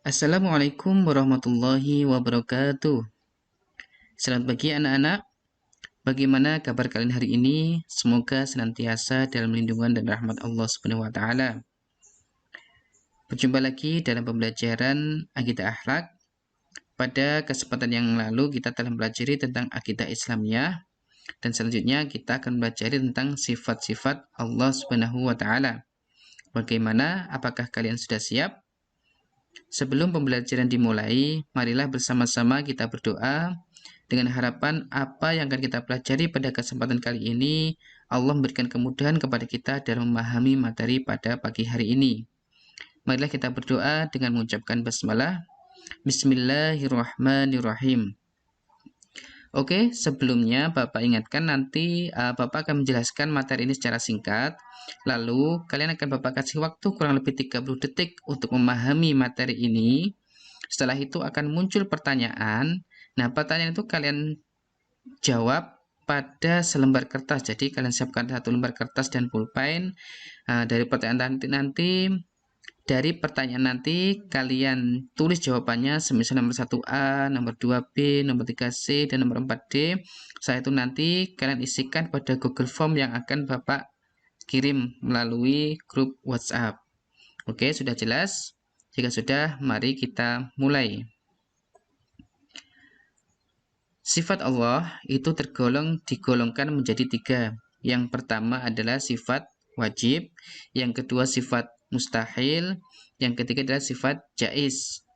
Assalamualaikum warahmatullahi wabarakatuh. Selamat pagi anak-anak. Bagaimana kabar kalian hari ini? Semoga senantiasa dalam lindungan dan rahmat Allah Subhanahu wa taala. Berjumpa lagi dalam pembelajaran akidah akhlak. Pada kesempatan yang lalu kita telah mempelajari tentang akidah Islamiyah dan selanjutnya kita akan mempelajari tentang sifat-sifat Allah Subhanahu wa taala. Bagaimana? Apakah kalian sudah siap? Sebelum pembelajaran dimulai, marilah bersama-sama kita berdoa dengan harapan apa yang akan kita pelajari pada kesempatan kali ini, Allah memberikan kemudahan kepada kita dalam memahami materi pada pagi hari ini. Marilah kita berdoa dengan mengucapkan basmalah. Bismillahirrahmanirrahim. Oke, sebelumnya Bapak ingatkan nanti Bapak akan menjelaskan materi ini secara singkat. Lalu kalian akan Bapak kasih waktu kurang lebih 30 detik untuk memahami materi ini. Setelah itu akan muncul pertanyaan. Nah, pertanyaan itu kalian jawab pada selembar kertas. Jadi kalian siapkan satu lembar kertas dan pulpen. Dari pertanyaan dari pertanyaan nanti kalian tulis jawabannya, semisal nomor 1A, nomor 2B, nomor 3C, dan nomor 4D. Setelah itu nanti kalian isikan pada Google Form yang akan Bapak kirim melalui grup WhatsApp. Oke, sudah jelas? Jika sudah, mari kita mulai. Sifat Allah itu digolongkan menjadi 3. Yang pertama adalah sifat wajib, yang kedua sifat mustahil, yang ketiga adalah sifat jaiz.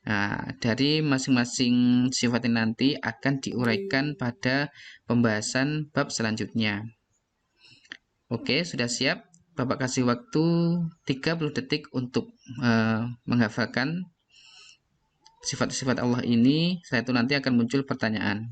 Nah, dari masing-masing sifat ini nanti akan diuraikan pada pembahasan bab selanjutnya. Oke, sudah siap? Bapak kasih waktu 30 detik untuk menghafalkan sifat-sifat Allah ini. Setelah itu nanti akan muncul pertanyaan.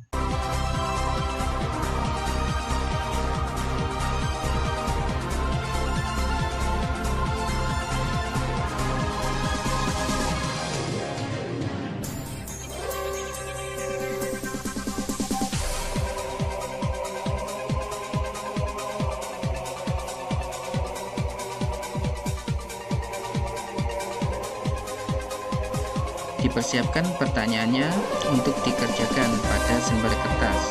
Dipersiapkan pertanyaannya untuk dikerjakan pada selembar kertas.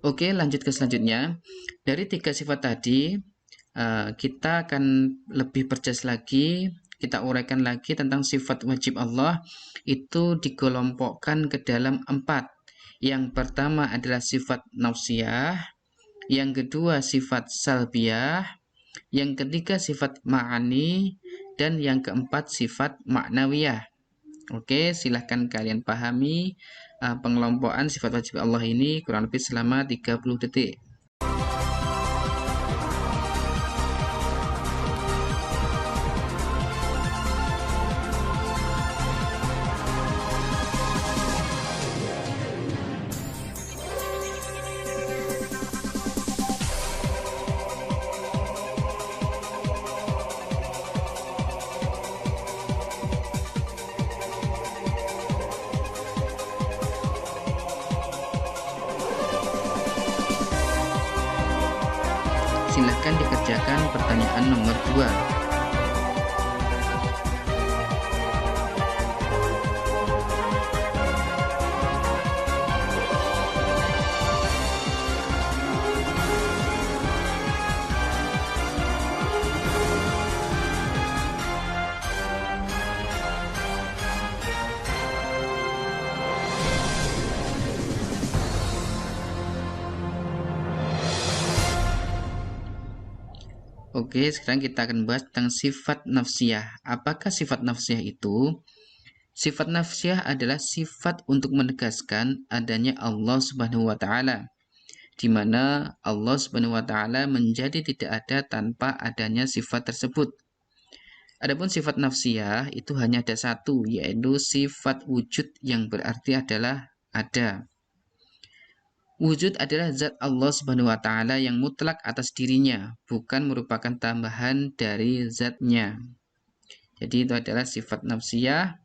Oke, lanjut ke selanjutnya. Dari 3 sifat tadi, kita akan lebih perjelas lagi, kita uraikan lagi tentang sifat wajib Allah. Itu dikelompokkan ke dalam 4. Yang pertama adalah sifat nafsiyah, yang kedua sifat salbiyah, yang ketiga sifat ma'ani, dan yang keempat sifat maknawiyah. Oke, silahkan kalian pahami pengelompokan sifat wajib Allah ini kurang lebih selama 30 detik. Silahkan dikerjakan pertanyaan nomor 2. Oke, sekarang kita akan bahas tentang sifat nafsiyah. Apakah sifat nafsiyah itu? Sifat nafsiyah adalah sifat untuk menegaskan adanya Allah Subhanahu wa taala, di mana Allah Subhanahu wa taala menjadi tidak ada tanpa adanya sifat tersebut. Adapun sifat nafsiyah itu hanya ada satu, yaitu sifat wujud yang berarti adalah ada. Wujud adalah zat Allah Subhanahu wa taala yang mutlak atas dirinya, bukan merupakan tambahan dari zatnya. Jadi itu adalah sifat nafsiyah,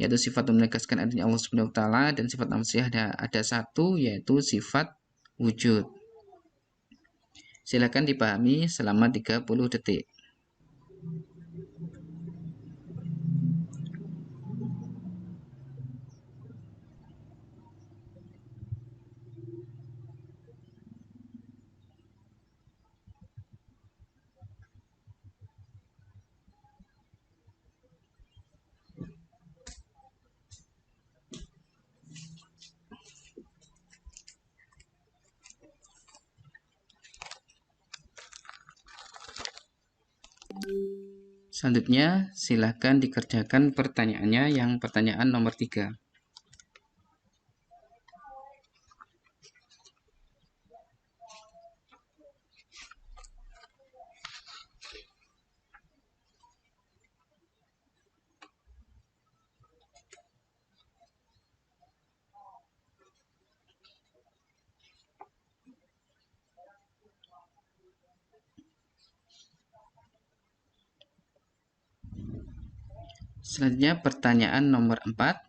yaitu sifat menegaskan adanya Allah Subhanahu wa taala, dan sifat nafsiyah ada satu, yaitu sifat wujud. Silakan dipahami selama 30 detik. Selanjutnya, silakan dikerjakan pertanyaannya yang pertanyaan nomor 3. Selanjutnya pertanyaan nomor 4.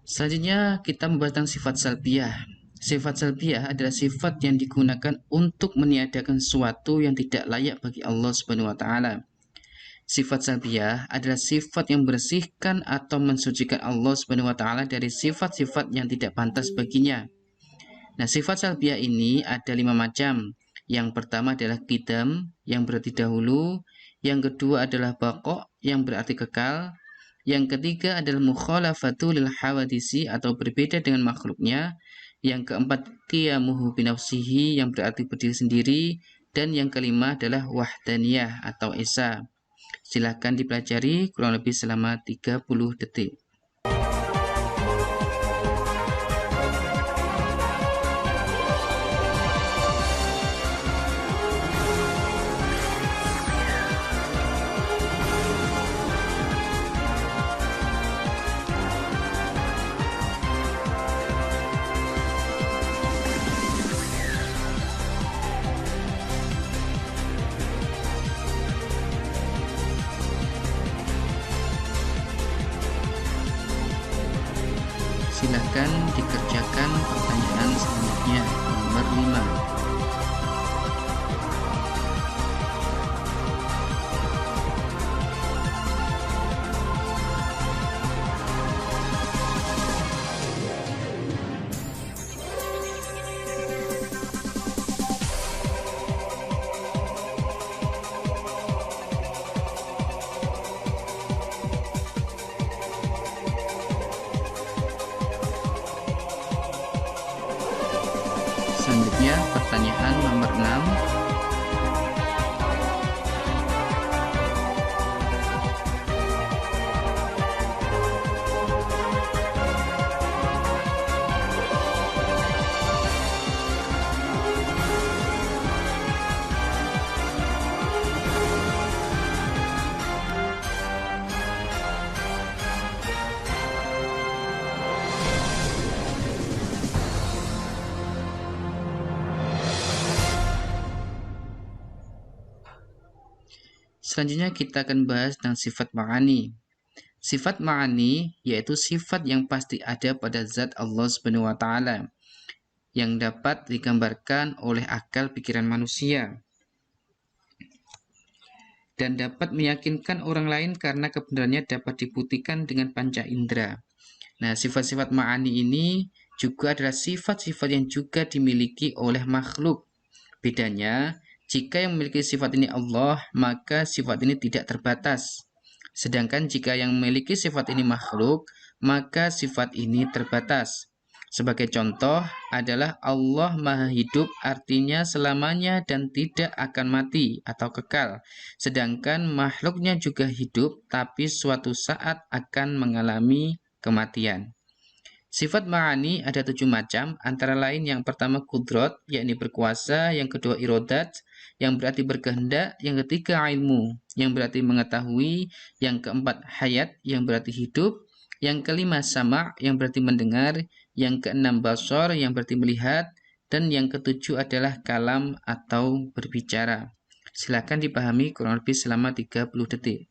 Selanjutnya kita membahas tentang sifat salbiyah. Sifat salbiyah adalah sifat yang digunakan untuk meniadakan sesuatu yang tidak layak bagi Allah Subhanahu wa taala. Sifat salbiyah adalah sifat yang membersihkan atau mensucikan Allah Subhanahu wa taala dari sifat-sifat yang tidak pantas baginya. Nah, sifat salbiyah ini ada 5 macam. Yang pertama adalah qidam, yang berarti dahulu. Yang kedua adalah baqa, yang berarti kekal. Yang ketiga adalah mukhalafatu lil hawadisi, atau berbeda dengan makhluknya. Yang keempat qiyamuhu binafsihi, yang berarti berdiri sendiri. Dan yang kelima adalah wahdaniyah atau esa. Silahkan dipelajari kurang lebih selama 30 detik. Silahkan dikerjakan pertanyaan selanjutnya, nomor 5. Selanjutnya pertanyaan nomor 6. Selanjutnya kita akan bahas tentang sifat ma'ani. Sifat ma'ani yaitu sifat yang pasti ada pada zat Allah Subhanahu wa taala, yang dapat digambarkan oleh akal pikiran manusia dan dapat meyakinkan orang lain karena kebenarannya dapat dibuktikan dengan panca indera. Nah, sifat-sifat ma'ani ini juga adalah sifat-sifat yang juga dimiliki oleh makhluk. Bedanya, Jika yang memiliki sifat ini Allah, maka sifat ini tidak terbatas. Sedangkan jika yang memiliki sifat ini makhluk, maka sifat ini terbatas. Sebagai contoh adalah Allah Maha Hidup, artinya selamanya dan tidak akan mati atau kekal. Sedangkan makhluknya juga hidup, tapi suatu saat akan mengalami kematian. Sifat ma'ani ada 7 macam, antara lain yang pertama kudrot, yakni berkuasa, yang kedua irodat, yang berarti berkehendak, yang ketiga ilmu, yang berarti mengetahui, yang keempat hayat, yang berarti hidup, yang kelima sama', yang berarti mendengar, yang keenam basor, yang berarti melihat, dan yang ketujuh adalah kalam atau berbicara. Silakan dipahami kurang lebih selama 30 detik.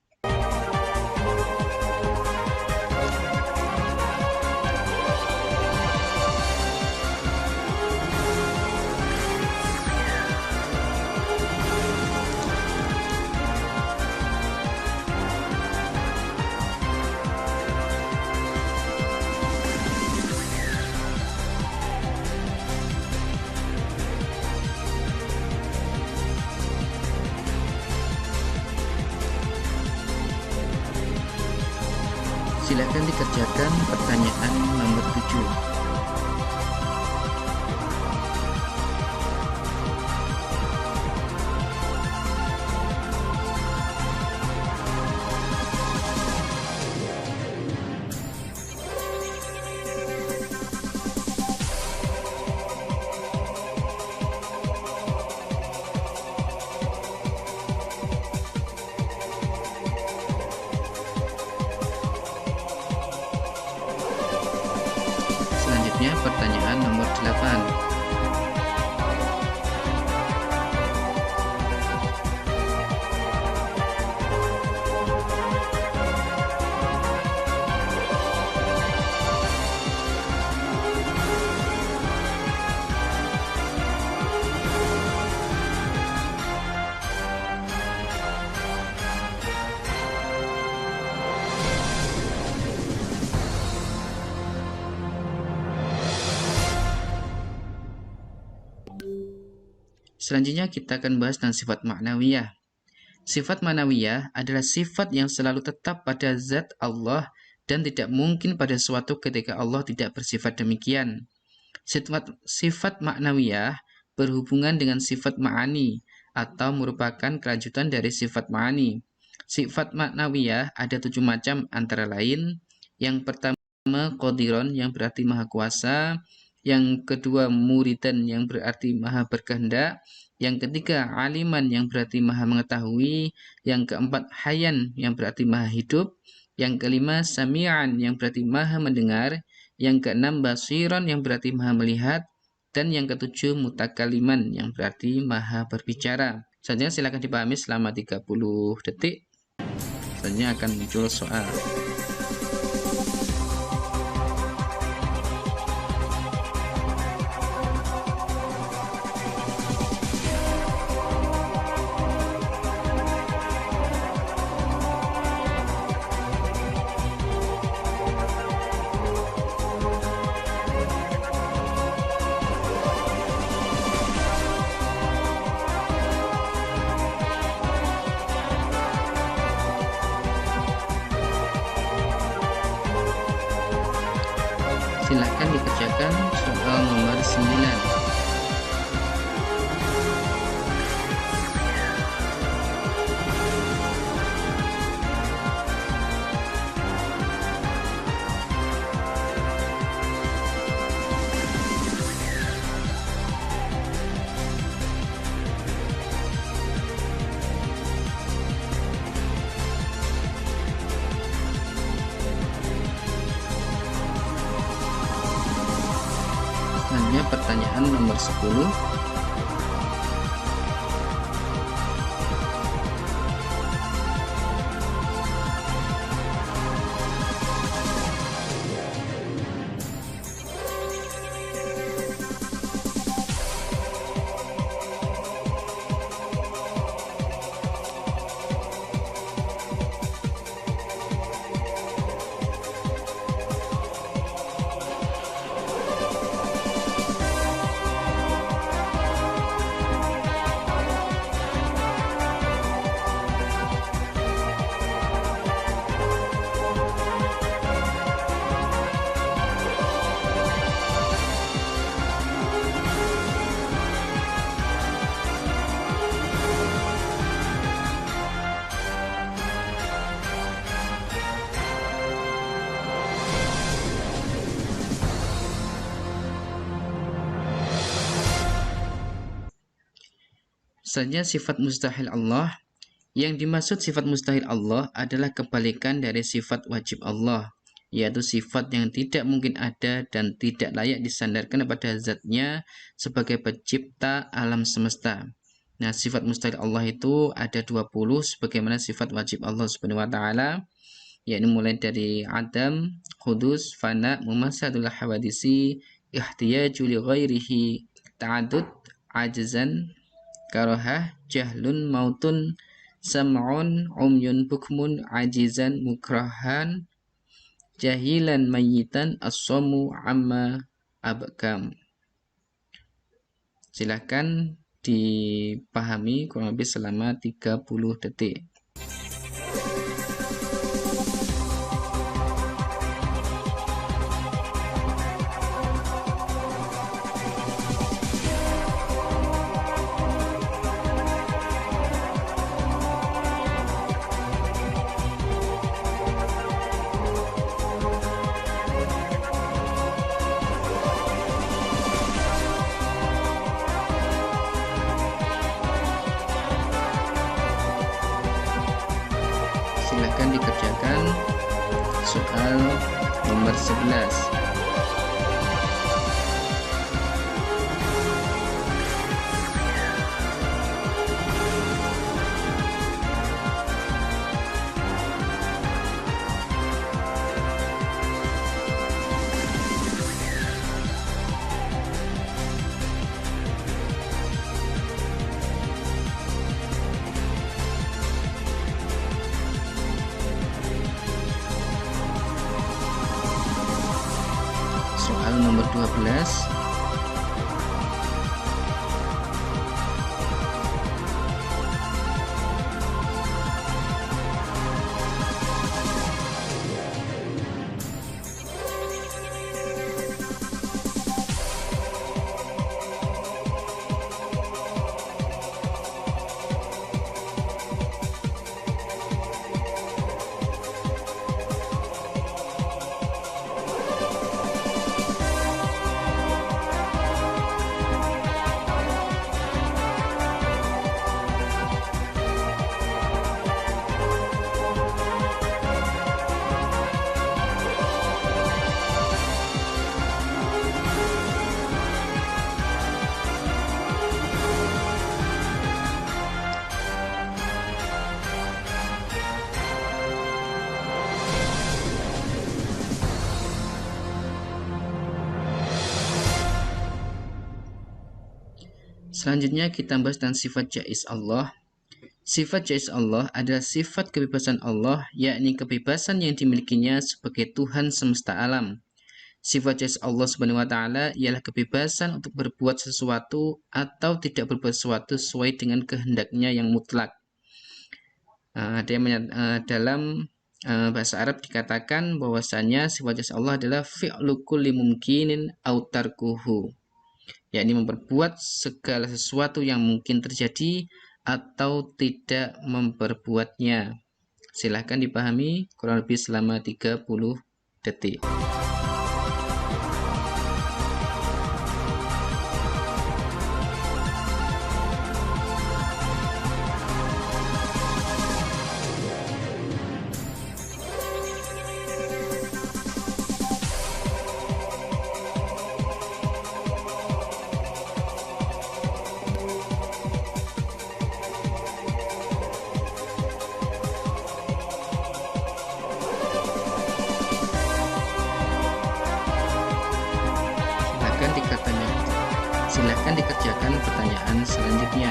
Silakan dikerjakan pertanyaan nomor 7. Selanjutnya pertanyaan nomor 8. Selanjutnya kita akan bahas tentang sifat ma'nawiyah. Sifat ma'nawiyah adalah sifat yang selalu tetap pada zat Allah dan tidak mungkin pada suatu ketika Allah tidak bersifat demikian. Sifat ma'nawiyah berhubungan dengan sifat ma'ani atau merupakan kelanjutan dari sifat ma'ani. Sifat ma'nawiyah ada 7 macam, antara lain yang pertama qadiron, yang berarti maha kuasa, yang kedua muridan, yang berarti maha berkehendak, yang ketiga aliman, yang berarti maha mengetahui, yang keempat hayan, yang berarti maha hidup, yang kelima sami'an, yang berarti maha mendengar, yang keenam basiron, yang berarti maha melihat, dan yang ketujuh mutakaliman, yang berarti maha berbicara. Selanjutnya silakan dipahami selama 30 detik. Selanjutnya akan muncul soal. Silahkan dikerjakan soal nomor 9. Selanjutnya pertanyaan nomor 10. Selanjutnya sifat mustahil Allah. Yang dimaksud sifat mustahil Allah adalah kebalikan dari sifat wajib Allah, yaitu sifat yang tidak mungkin ada dan tidak layak disandarkan pada zatnya sebagai pencipta alam semesta. Nah, sifat mustahil Allah itu ada 20 sebagaimana sifat wajib Allah Subhanahu wa taala, yakni mulai dari adam, hudus, fana, mumasatul hawadisi, ihtiyaju li ghairihi, ta'adud, ajzan, karahah, jahlun, mautun, sam'un, umyun, bukmun, ajizan, mukrahan, jahilan, mayitan, as-samu, amma, abkam. Silahkan dipahami kurang lebih selama 30 detik. Silahkan dikerjakan soal nomor 11. Soal nomor 12. Selanjutnya kita bahas tentang sifat jaiz Allah. Sifat jaiz Allah adalah sifat kebebasan Allah, yakni kebebasan yang dimilikinya sebagai Tuhan semesta alam. Sifat jaiz Allah Subhanahu wa taala ialah kebebasan untuk berbuat sesuatu atau tidak berbuat sesuatu sesuai dengan kehendaknya yang mutlak. Dalam bahasa Arab dikatakan bahwasanya sifat jaiz Allah adalah fi'lu kulli mumkinin aw tarkuhu, yakni memperbuat segala sesuatu yang mungkin terjadi atau tidak memperbuatnya. Silahkan dipahami kurang lebih selama 30 detik. Silahkan dikerjakan pertanyaan selanjutnya.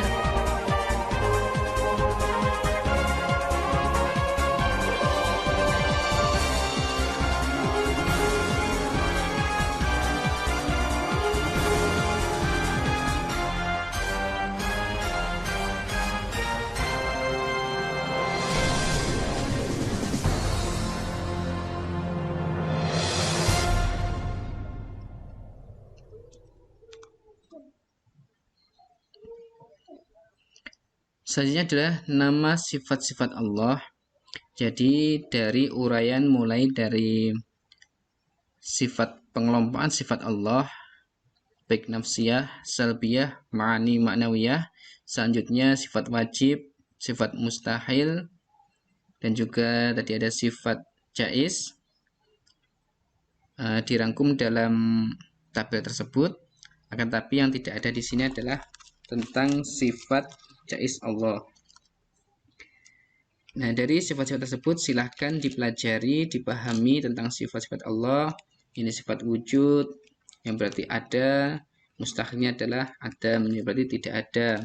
Selanjutnya adalah nama sifat-sifat Allah. Jadi dari uraian mulai dari sifat pengelompokan sifat Allah, baik nafsiyah, salbiyah, ma'ani ma'nawiyah, Selanjutnya sifat wajib, sifat mustahil, dan juga tadi ada sifat jaiz dirangkum dalam tabel tersebut. Akan tapi yang tidak ada di sini adalah tentang sifat jaiz Allah. Nah, dari sifat-sifat tersebut silahkan dipelajari, dipahami tentang sifat-sifat Allah. Ini sifat wujud, yang berarti ada. Mustahilnya adalah adam, yang berarti tidak ada.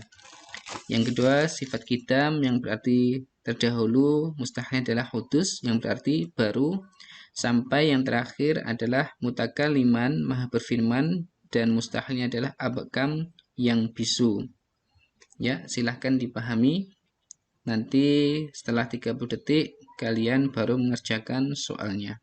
Yang kedua, sifat qidam, yang berarti terdahulu. Mustahilnya adalah hudus, yang berarti baru. Sampai yang terakhir adalah mutakaliman, maha berfirman. Dan mustahilnya adalah abkam, yang bisu. Ya, silahkan dipahami. Nanti setelah 30 detik kalian baru mengerjakan soalnya.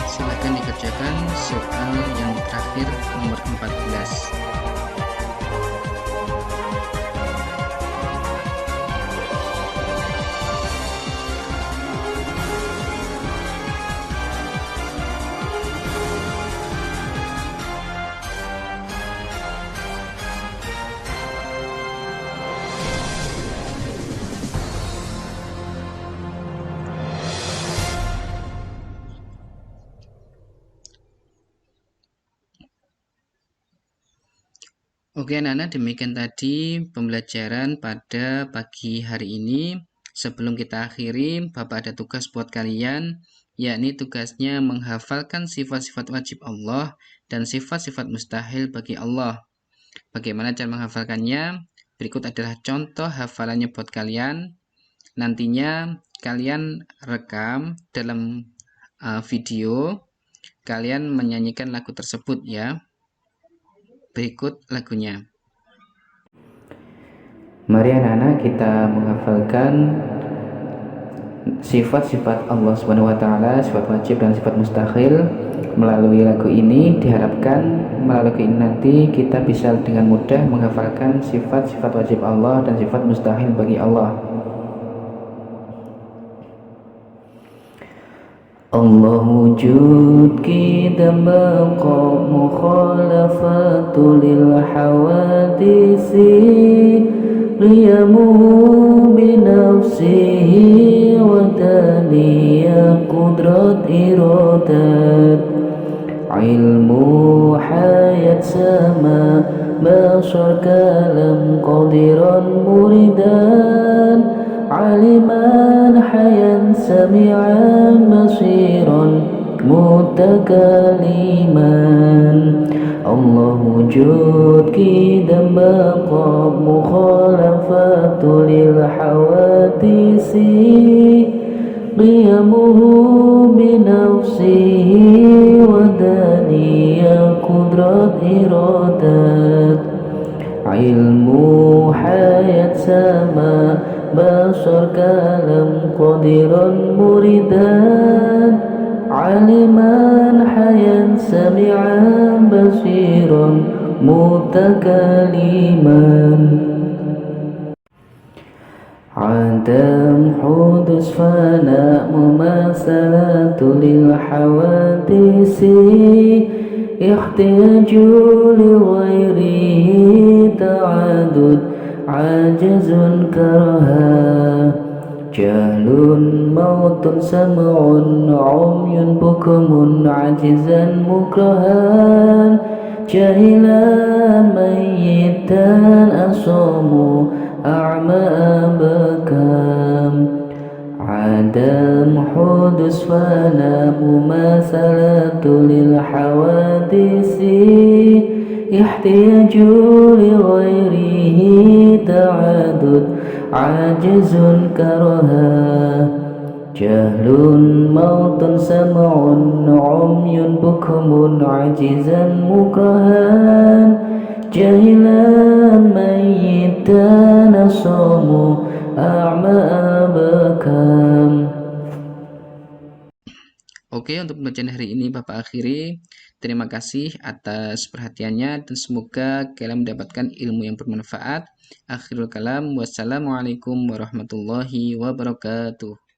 Silahkan dikerjakan soal yang terakhir nomor 14. Oke anak-anak, demikian tadi pembelajaran pada pagi hari ini. Sebelum kita akhiri, Bapak ada tugas buat kalian, yakni tugasnya menghafalkan sifat-sifat wajib Allah dan sifat-sifat mustahil bagi Allah. Bagaimana cara menghafalkannya? Berikut adalah contoh hafalannya buat kalian. Nantinya kalian rekam dalam video, kalian menyanyikan lagu tersebut ya. Berikut lagunya. Mari anak-anak kita menghafalkan sifat-sifat Allah Subhanahu wa taala, sifat wajib dan sifat mustahil melalui lagu ini. Diharapkan melalui lagu ini nanti kita bisa dengan mudah menghafalkan sifat-sifat wajib Allah dan sifat mustahil bagi Allah. Allah wujud kita baqa mukhalafatu lil hawadisi riyamuhu binafsihi wa taniya qudrat iradat ilmu hayat sama basar kalam qadiran muridan aliman hayan sami'an basiran mutakaliman. Allah wujud qidam baqa mukhalafatu lil hawadisi qiyamuhu binafsihi wa daniya qudrat iradat ilmu hayat sama basar kalam qadiran muridan aliman hayan sami'an basiran mutakaliman. Adam hudus fana mumasalatu lil hawadisi ihtiyaju li ghairihi ta'adud ajazun karaha jahlun mautun sam'un umyun bukumun ajizan mukrahan jahilan mayyitan asamu a'ma bakam adam hudus fana mumasalatu lil hawadisi ihtiyaju li ghairihi ta'adud ajizun karaha jahlun mautun sam'un umyun bukumun ajizan mukrahan جاهلا ميتا نصوم أعمى أبكام. Oke, untuk pembacaan hari ini Bapak akhiri. Terima kasih atas perhatiannya dan semoga kalian mendapatkan ilmu yang bermanfaat. Akhirul kalam, wassalamualaikum warahmatullahi wabarakatuh.